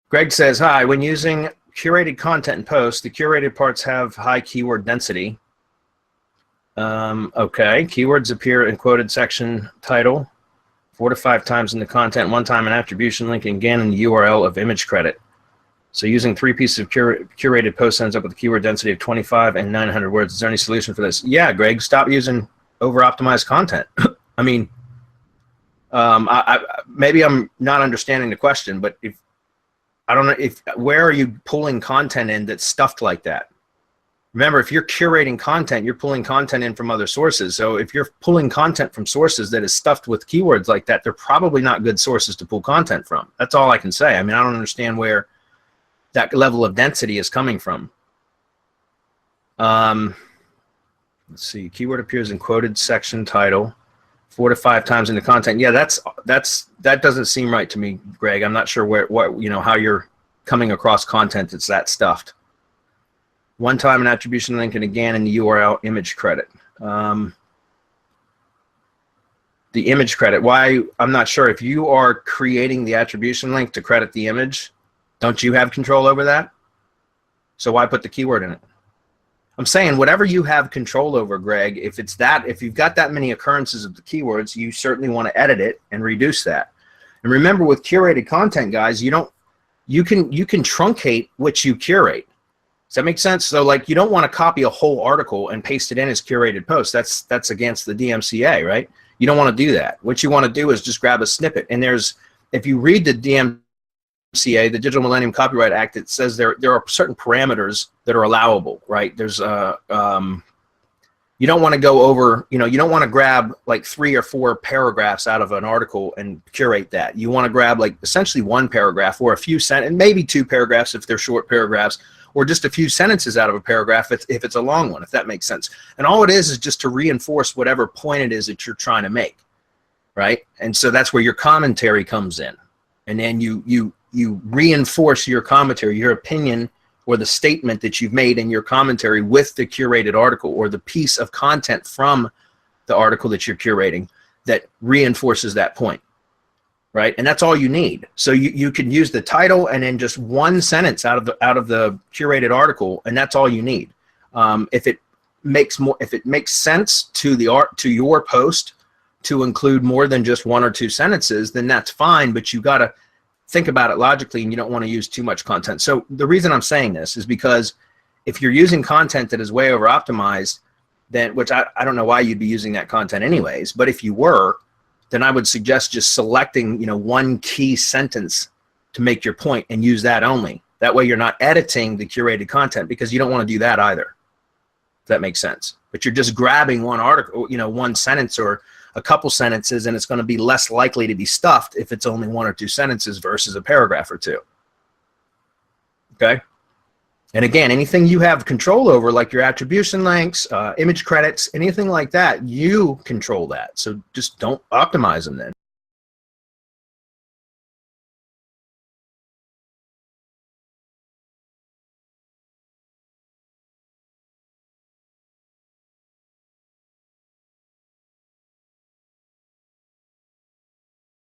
Greg says, hi, when using curated content in posts, the curated parts have high keyword density. Okay, keywords appear in quoted section title 4 to 5 times in the content, 1 time in attribution link, and again in the URL of image credit. So using 3 pieces of curated posts ends up with a keyword density of 25 and 900 words. Is there any solution for this? Yeah, Greg, stop using over-optimized content. I mean, maybe I'm not understanding the question, but if I don't know, where are you pulling content in that's stuffed like that? Remember, if you're curating content, you're pulling content in from other sources. So if you're pulling content from sources that is stuffed with keywords like that, they're probably not good sources to pull content from. That's all I can say. I mean, I don't understand where that level of density is coming from. Let's see, keyword appears in quoted section title 4 to 5 times in the content. Yeah, that doesn't seem right to me, Greg. I'm not sure how you're coming across content that's that stuffed. 1 time an attribution link, and again in the URL image credit. The image credit, why? I'm not sure. If you are creating the attribution link to credit the image, don't you have control over that? So why put the keyword in it? I'm saying whatever you have control over, Greg, if you've got that many occurrences of the keywords, you certainly want to edit it and reduce that. And remember, with curated content, guys, you can truncate what you curate. Does that make sense? So like, you don't want to copy a whole article and paste it in as curated post. That's against the DMCA, right? You don't want to do that. What you want to do is just grab a snippet. And if you read the DMCA, the Digital Millennium Copyright Act, it says there are certain parameters that are allowable, right? There's you don't want to go over, you don't want to grab like 3 or 4 paragraphs out of an article and curate that. You want to grab like essentially 1 paragraph or a few sentences, and maybe 2 paragraphs if they're short paragraphs, or just a few sentences out of a paragraph if it's a long one, if that makes sense. And all it is just to reinforce whatever point it is that you're trying to make, right? And so that's where your commentary comes in. And then you reinforce your commentary, your opinion, or the statement that you've made in your commentary with the curated article or the piece of content from the article that you're curating that reinforces that point, right? And that's all you need. So you can use the title and then just 1 sentence out of the curated article, and that's all you need. If it makes sense to your post to include more than just 1 or 2 sentences, then that's fine, but you got to think about it logically, and you don't want to use too much content. So the reason I'm saying this is because if you're using content that is way over optimized, then, which I don't know why you'd be using that content anyways, but if you were, then I would suggest just selecting 1 key sentence to make your point and use that only. That way you're not editing the curated content, because you don't want to do that either. If that makes sense. But you're just grabbing 1 article, 1 sentence or a couple sentences, and it's going to be less likely to be stuffed if it's only 1 or 2 sentences versus a paragraph or 2. Okay? And again, anything you have control over, like your attribution links, image credits, anything like that, you control that. So just don't optimize them then.